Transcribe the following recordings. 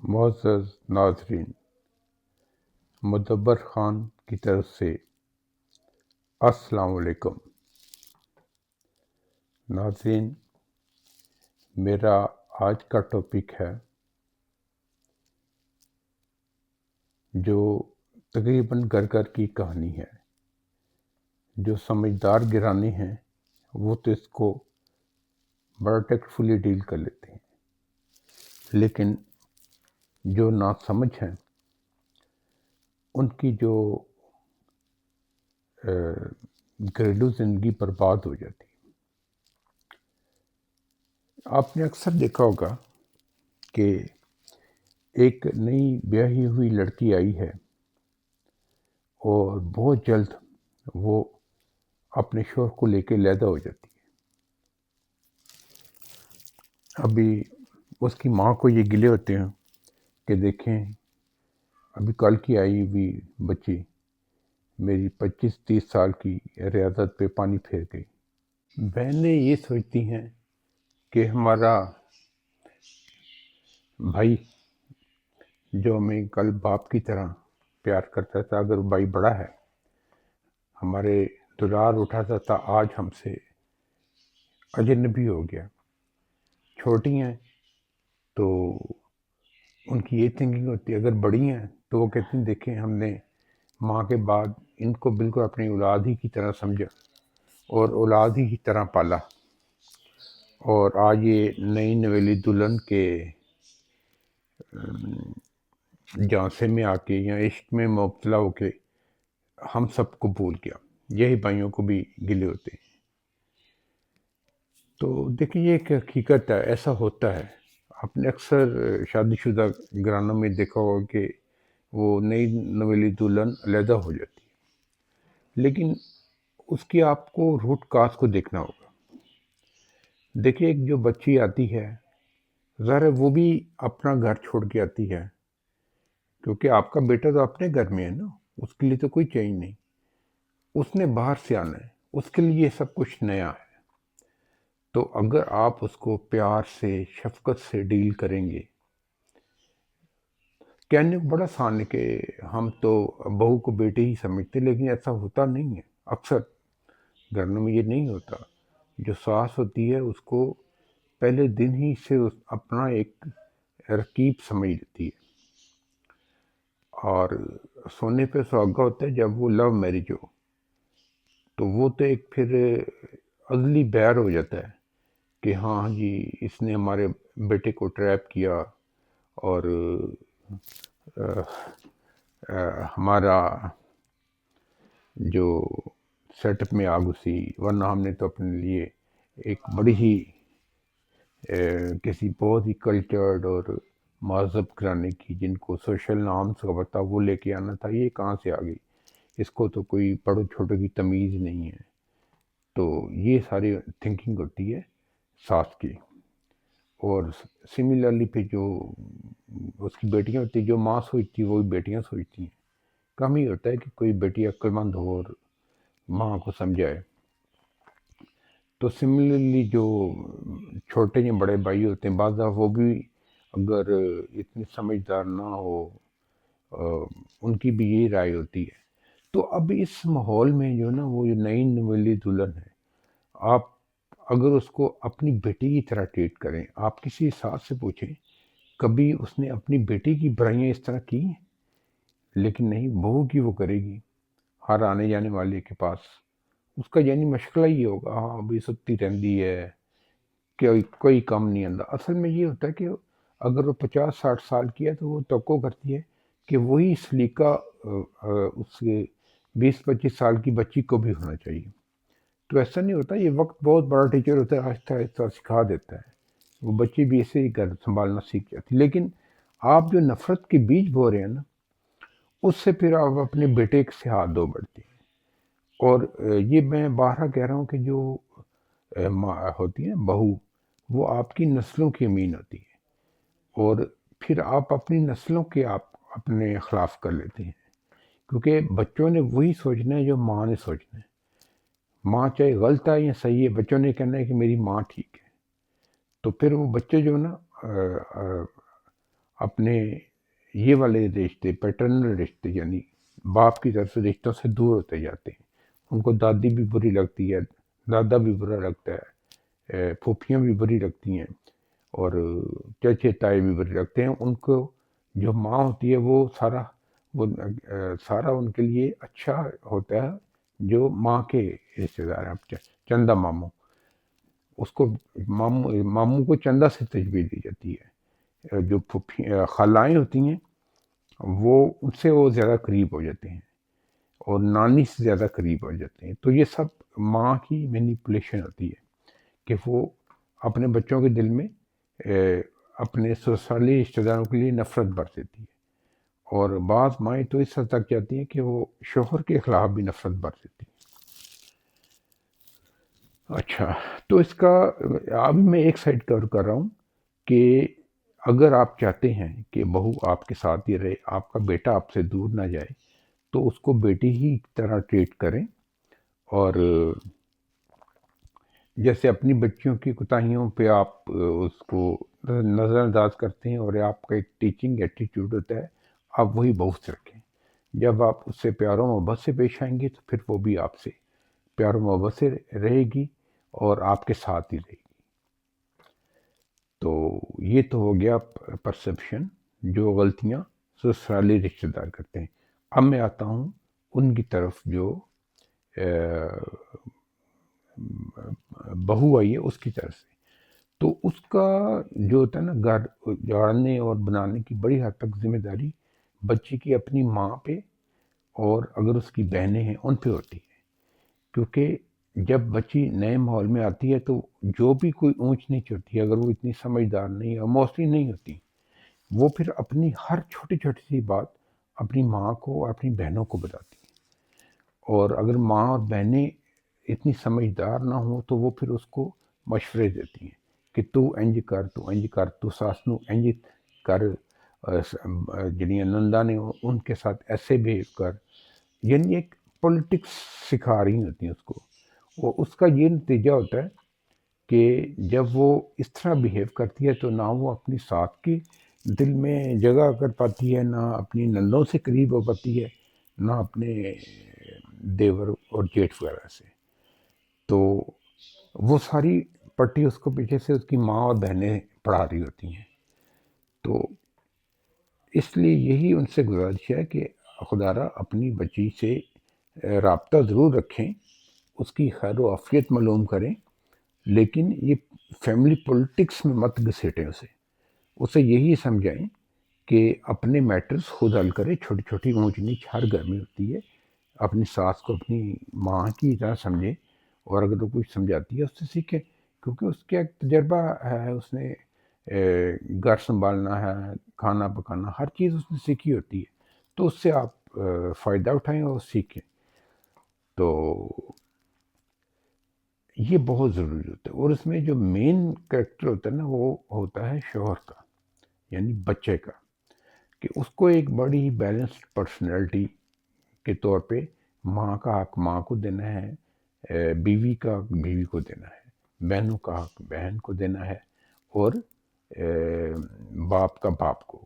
معزز ناظرین، مدبر خان کی طرف سے السلام علیکم۔ ناظرین، میرا آج کا ٹاپک ہے جو تقریباً گھر گھر کی کہانی ہے۔ جو سمجھدار گرانے ہیں وہ تو اس کو بڑا ٹیکٹفلی ڈیل کر لیتے ہیں، لیکن جو ناسمجھ ہیں ان کی جو گھریلو زندگی برباد ہو جاتی ہے۔ آپ نے اکثر دیکھا ہوگا کہ ایک نئی بیاہی ہوئی لڑکی آئی ہے اور بہت جلد وہ اپنے شوہر کو لے کے علیحدہ ہو جاتی ہے۔ ابھی اس کی ماں کو یہ گلے ہوتے ہیں کہ دیکھیں ابھی کل کی آئی ہوئی بچی میری 25-30 سال کی ریاضت پہ پانی پھیر گئی۔ بہنیں یہ سوچتی ہیں کہ ہمارا بھائی جو ہمیں کل باپ کی طرح پیار کرتا تھا، اگر بھائی بڑا ہے، ہمارے دلار اٹھاتا تھا، آج ہم سے اجنبی ہو گیا۔ چھوٹی ہیں تو ان کی یہ تھنکنگ ہوتی ہے، اگر بڑی ہیں تو وہ کہتی ہیں دیکھیں ہم نے ماں کے بعد ان کو بالکل اپنی اولاد ہی کی طرح سمجھا اور اولاد ہی کی طرح پالا، اور آج یہ نئی نویلی دلہن کے جانسے میں آ کے یا عشق میں مبتلا ہو کے ہم سب کو بھول گیا۔ یہی بھائیوں کو بھی گلے ہوتے ہیں۔ تو دیکھیں یہ ایک حقیقت ہے، ایسا ہوتا ہے۔ آپ نے اکثر شادی شدہ گھرانوں میں دیکھا ہوگا کہ وہ نئی نویلی دلہن علیحدہ ہو جاتی ہے، لیکن اس کی آپ کو روٹ کاز کو دیکھنا ہوگا۔ دیکھیے ایک جو بچی آتی ہے، ظاہر ہے وہ بھی اپنا گھر چھوڑ کے آتی ہے، کیونکہ آپ کا بیٹا تو اپنے گھر میں ہے نا، اس کے لیے تو کوئی چینج نہیں، اس نے باہر سے آنا ہے، اس کے لیے سب کچھ نیا ہے۔ تو اگر آپ اس کو پیار سے شفقت سے ڈیل کریں گے، کہنے کو بڑا آسان ہے کہ ہم تو بہو کو بیٹے ہی سمجھتے، لیکن ایسا ہوتا نہیں ہے۔ اکثر گھروں میں یہ نہیں ہوتا۔ جو ساس ہوتی ہے اس کو پہلے دن ہی سے اپنا ایک رقیب سمجھ لیتی ہے، اور سونے پہ سہاگا ہوتا ہے جب وہ لو میرج ہو، تو وہ تو ایک پھر ازلی بیر ہو جاتا ہے کہ ہاں جی اس نے ہمارے بیٹے کو ٹریپ کیا اور ہمارا جو سیٹ اپ میں آگ اسی، ورنہ ہم نے تو اپنے لیے ایک بڑی ہی کسی بہت ہی کلچرڈ اور مہذب گھرانے کی جن کو سوشل نارمس کا پتہ وہ لے کے آنا تھا، یہ کہاں سے آ گئی، اس کو تو کوئی بڑوں چھوٹوں کی تمیز نہیں ہے۔ تو یہ ساری تھنکنگ ہوتی ہے ساس کی۔ اور سملرلی پہ جو اس کی بیٹیاں ہوتی ہیں، جو ماں سوچتی وہ بھی بیٹیاں سوچتی ہیں۔ کم ہی ہوتا ہے کہ کوئی بیٹی عقل مند ہو اور ماں کو سمجھائے۔ تو سملرلی جو چھوٹے یا بڑے بھائی ہوتے ہیں، بعض وہ بھی اگر اتنے سمجھدار نہ ہو، ان کی بھی یہی رائے ہوتی ہے۔ تو اب اس ماحول میں جو نا وہ نئی نویلی دلہن ہے، آپ اگر اس کو اپنی بیٹی کی طرح ٹریٹ کریں، آپ کسی ساس سے پوچھیں کبھی اس نے اپنی بیٹی کی برائیاں اس طرح کی ہیں؟ لیکن نہیں، بہو کی وہ کرے گی ہر آنے جانے والے کے پاس۔ اس کا یعنی مشغلہ ہی ہوگا، ہاں ابھی ستی رہندی ہے، کوئی کم نہیں آتا۔ اصل میں یہ ہوتا ہے کہ اگر وہ 50-60 سال کی ہے تو وہ توقع کرتی ہے کہ وہی سلیقہ اس کے 20-25 سال کی بچی کو بھی ہونا چاہیے۔ تو ایسا نہیں ہوتا، یہ وقت بہت بڑا ٹیچر ہوتا ہے، آہستہ آہستہ سکھا دیتا ہے، وہ بچی بھی ایسے ہی گھر سنبھالنا سیکھ جاتی۔ لیکن آپ جو نفرت کے بیج بو رہے ہیں نا، اس سے پھر آپ اپنے بیٹے سے ہاتھ دھو بیٹھتے ہیں۔ اور یہ میں بارہا کہہ رہا ہوں کہ جو ہوتی ہے بہو، وہ آپ کی نسلوں کی امین ہوتی ہے، اور پھر آپ اپنی نسلوں کے آپ اپنے خلاف کر لیتے ہیں، کیونکہ بچوں نے وہی سوچنا ہے جو ماں نے سوچنا ہے۔ ماں چاہے غلط ہے یا صحیح ہے، بچوں نے کہنا ہے کہ میری ماں ٹھیک ہے۔ تو پھر وہ بچے جو نا اپنے یہ والے رشتے پیٹرنل رشتے یعنی باپ کی طرف سے رشتوں سے دور ہوتے جاتے ہیں. ان کو دادی بھی بری لگتی ہے، دادا بھی برا لگتا ہے، پھوپھیاں بھی بری لگتی ہیں، اور چچے تائے بھی بری لگتے ہیں. ان کو جو ماں ہوتی ہے وہ سارا ان کے لیے اچھا ہوتا ہے. جو ماں کے رشتے دار ہیں، چندہ ماموں، اس کو ماموں کو چندہ سے تشبیہ دی جاتی ہے. جو خالائیں ہوتی ہیں وہ ان سے وہ زیادہ قریب ہو جاتے ہیں اور نانی سے زیادہ قریب ہو جاتے ہیں. تو یہ سب ماں کی مینیپولیشن ہوتی ہے کہ وہ اپنے بچوں کے دل میں اپنے سسرالی رشتہ داروں کے لیے نفرت بھر دیتی ہے، اور بعض مائیں تو اس حد تک جاتی ہیں کہ وہ شوہر کے خلاف بھی نفرت بھر دیتی ہیں. اچھا، تو اس کا اب میں ایک سائڈ کور کر رہا ہوں کہ اگر آپ چاہتے ہیں کہ بہو آپ کے ساتھ ہی رہے، آپ کا بیٹا آپ سے دور نہ جائے، تو اس کو بیٹی ہی طرح ٹریٹ کریں. اور جیسے اپنی بچیوں کی کوتاہیوں پہ آپ اس کو نظر انداز کرتے ہیں اور آپ کا ایک ٹیچنگ ایٹیٹیوڈ ہوتا ہے، آپ وہی بہو سے رکھیں. جب آپ اس سے پیار و محبت سے پیش آئیں گے تو پھر وہ بھی آپ سے پیار و محبت سے رہے گی اور آپ کے ساتھ ہی رہے گی. تو یہ تو ہو گیا پرسیپشن، جو غلطیاں سسرالی رشتہ دار کرتے ہیں. اب میں آتا ہوں ان کی طرف جو بہو آئی ہے اس کی طرف سے. تو اس کا جو ہوتا ہے نا، گھر جاڑنے اور بنانے کی بڑی حد تک ذمہ داری بچی کی اپنی ماں پہ اور اگر اس کی بہنیں ہیں ان پہ ہوتی ہے. کیونکہ جب بچی نئے ماحول میں آتی ہے تو جو بھی کوئی اونچ نیچ ہوتی ہے، اگر وہ اتنی سمجھدار نہیں ہے، موسٹلی نہیں ہوتی، وہ پھر اپنی ہر چھوٹی چھوٹی سی بات اپنی ماں کو اور اپنی بہنوں کو بتاتی ہیں. اور اگر ماں اور بہنیں اتنی سمجھدار نہ ہوں تو وہ پھر اس کو مشورے دیتی ہیں کہ تو انج کر، تو انج کر، تو ساس نو انج کر، جڑیاں نندا نے ان کے ساتھ ایسے بہیو کر. یعنی ایک پولیٹکس سکھا رہی ہوتی ہیں اس کو. وہ اس کا یہ نتیجہ ہوتا ہے کہ جب وہ اس طرح بہیو کرتی ہے تو نہ وہ اپنی ساتھ کی دل میں جگہ کر پاتی ہے، نہ اپنی نندوں سے قریب ہو پاتی ہے، نہ اپنے دیور اور جیٹھ وغیرہ سے. تو وہ ساری پٹی اس کو پیچھے سے اس کی ماں اور بہنیں پڑھا رہی ہوتی ہیں. تو اس لیے یہی ان سے گزارش ہے کہ خدا را اپنی بچی سے رابطہ ضرور رکھیں، اس کی خیر و عافیت معلوم کریں، لیکن یہ فیملی پولیٹکس میں مت گھسیٹیں اسے یہی سمجھائیں کہ اپنے میٹرز خود حل کرے. چھوٹی چھوٹی اونچ نیچ ہر گھر میں ہوتی ہے. اپنی ساس کو اپنی ماں کی طرح سمجھے، اور اگر وہ کچھ سمجھاتی ہے اس سے سیکھیں، کیونکہ اس کا ایک تجربہ ہے، اس نے گھر سنبھالنا ہے، کھانا پکانا، ہر چیز اس نے سیکھی ہوتی ہے. تو اس سے آپ فائدہ اٹھائیں اور سیکھیں. تو یہ بہت ضروری ہوتا ہے. اور اس میں جو مین کریکٹر ہوتا ہے نا، وہ ہوتا ہے شوہر کا، یعنی بچے کا، کہ اس کو ایک بڑی بیلنسڈ پرسنالٹی کے طور پہ ماں کا حق ماں کو دینا ہے، بیوی کا حق بیوی کو دینا ہے، بہنوں کا حق بہن کو دینا ہے، اور باپ کا باپ کو.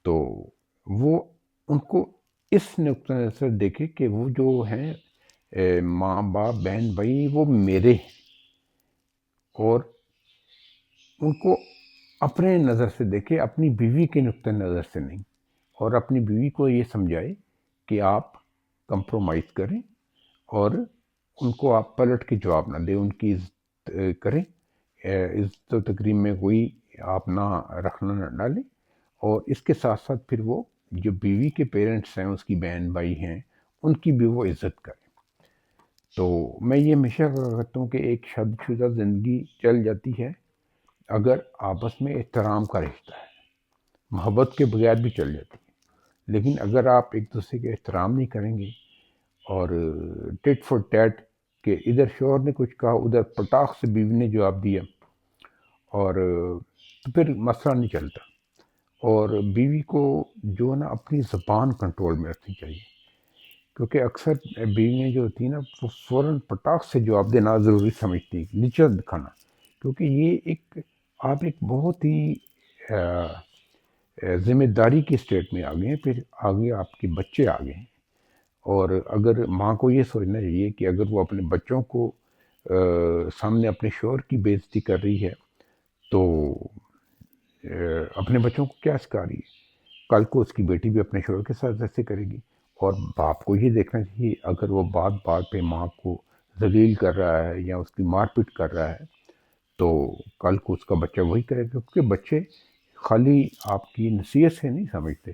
تو وہ ان کو اس نقطۂ نظر سے دیکھے کہ وہ جو ہیں ماں باپ بہن بھائی وہ میرے ہیں، اور ان کو اپنے نظر سے دیکھے، اپنی بیوی کے نقطۂ نظر سے نہیں. اور اپنی بیوی کو یہ سمجھائے کہ آپ کمپرومائز کریں اور ان کو آپ پلٹ کے جواب نہ دیں، ان کی عزت کریں، عزت و تکریم میں کوئی آپ نہ رکھنا نہ ڈالیں. اور اس کے ساتھ ساتھ پھر وہ جو بیوی کے پیرنٹس ہیں، اس کی بہن بھائی ہیں، ان کی بھی وہ عزت کریں. تو میں یہ ہمیشہ کہتا ہوں کہ ایک شادی شدہ زندگی چل جاتی ہے اگر آپس میں احترام کا رشتہ ہے. محبت کے بغیر بھی چل جاتی ہے، لیکن اگر آپ ایک دوسرے کے احترام نہیں کریں گے اور ٹٹ فور ٹیٹ کہ ادھر شوہر نے کچھ کہا، ادھر پٹاخ سے بیوی نے جواب دیا، اور تو پھر مسئلہ نہیں چلتا. اور بیوی کو جو ہے نا اپنی زبان کنٹرول میں رکھنی چاہیے، کیونکہ اکثر بیویاں جو ہوتی ہیں نا وہ فوراً پٹاخ سے جواب دینا ضروری سمجھتی ہیں، نیچر دکھانا. کیونکہ یہ ایک آپ ایک بہت ہی ذمہ داری کی اسٹیٹ میں آ گئے ہیں، پھر آگے آپ کے بچے آ گئے ہیں۔ اور اگر ماں کو یہ سوچنا چاہیے کہ اگر وہ اپنے بچوں کو سامنے اپنے شوہر کی بے عزتی کر رہی ہے تو اپنے بچوں کو کیا سکھا رہی ہے؟ کل کو اس کی بیٹی بھی اپنے شوہر کے ساتھ ایسے کرے گی۔ اور باپ کو یہ دیکھنا چاہیے اگر وہ بات بات پہ ماں کو ذلیل کر رہا ہے یا اس کی مار پیٹ کر رہا ہے تو کل کو اس کا بچہ وہی کرے گا، کیونکہ بچے خالی آپ کی نصیحت سے نہیں سمجھتے،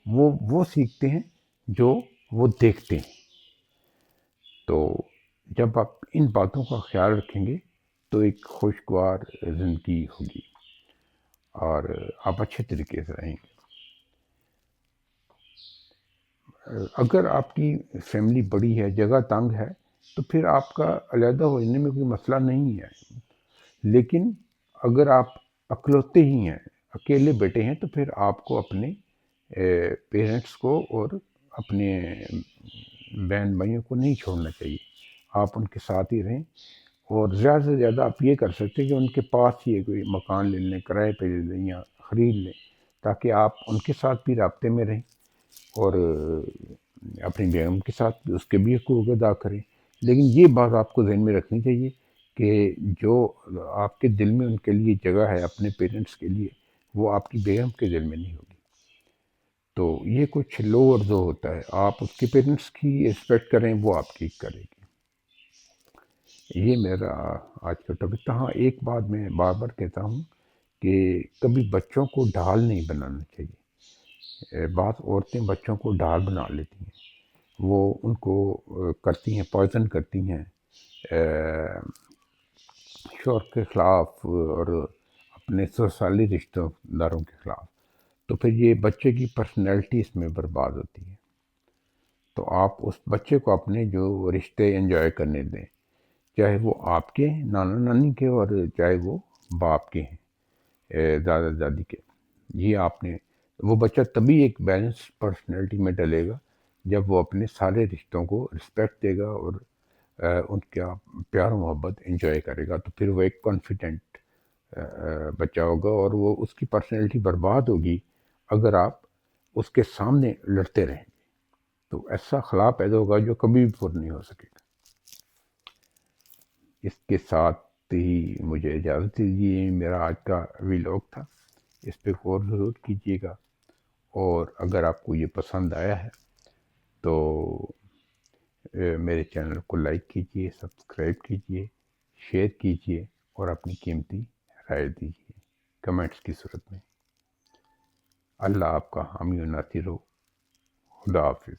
وہ سیکھتے ہیں جو وہ دیکھتے ہیں۔ تو جب آپ ان باتوں کا خیال رکھیں گے تو ایک خوشگوار زندگی ہوگی اور آپ اچھے طریقے سے رہیں گے۔ اگر آپ کی فیملی بڑی ہے، جگہ تنگ ہے، تو پھر آپ کا علیحدہ ہو جانے میں کوئی مسئلہ نہیں ہے، لیکن اگر آپ اکلوتے ہی ہیں، اکیلے بیٹے ہیں، تو پھر آپ کو اپنے پیرنٹس کو اور اپنے بہن بھائیوں کو نہیں چھوڑنا چاہیے، آپ ان کے ساتھ ہی رہیں۔ اور زیادہ سے زیادہ آپ یہ کر سکتے ہیں کہ ان کے پاس ہی کوئی مکان لے لیں، کرائے پہ لے لیں یا خرید لیں، تاکہ آپ ان کے ساتھ بھی رابطے میں رہیں اور اپنی بیگم کے ساتھ بھی اس کے بھی حقوق ادا کریں۔ لیکن یہ بات آپ کو ذہن میں رکھنی چاہیے کہ جو آپ کے دل میں ان کے لیے جگہ ہے اپنے پیرنٹس کے لیے، وہ آپ کی بیگم کے دل میں نہیں ہوگی۔ تو یہ کچھ لو اور دو ہوتا ہے، آپ اس کے پیرنٹس کی رسپیکٹ کریں، وہ آپ کی کرے گی۔ یہ میرا آج کا ٹاپک تھا۔ ہاں، ایک بات میں بار بار کہتا ہوں کہ کبھی بچوں کو ڈھال نہیں بنانا چاہیے۔ بعض عورتیں بچوں کو ڈھال بنا لیتی ہیں، وہ ان کو کرتی ہیں، پوائزن کرتی ہیں شوہر کے خلاف اور اپنے سسرالی رشتہ داروں کے خلاف، تو پھر یہ بچے کی پرسنالٹی اس میں برباد ہوتی ہے۔ تو آپ اس بچے کو اپنے جو رشتے انجوائے کرنے دیں، چاہے وہ آپ کے نانا نانی کے اور چاہے وہ باپ کے ہیں، دادا دادی کے۔ یہ آپ نے، وہ بچہ تبھی ایک بیلنس پرسنالٹی میں ڈلے گا جب وہ اپنے سارے رشتوں کو رسپیکٹ دے گا اور ان کا پیار و محبت انجوائے کرے گا، تو پھر وہ ایک کانفیڈنٹ بچہ ہوگا۔ اور وہ اس کی پرسنالٹی برباد ہوگی اگر آپ اس کے سامنے لڑتے رہیں گے، تو ایسا خلا پیدا ہوگا جو کبھی بھی پر نہیں ہو سکے گا۔ اس کے ساتھ ہی مجھے اجازت دیجیے، میرا آج کا ویلاگ تھا، اس پہ غور ضرور کیجیے گا، اور اگر آپ کو یہ پسند آیا ہے تو میرے چینل کو لائک کیجیے، سبسکرائب کیجیے، شیئر کیجیے اور اپنی قیمتی رائے دیجیے کمنٹس کی صورت میں۔ اللہ آپ کا حامی و ناصر ہو۔ خدا حافظ۔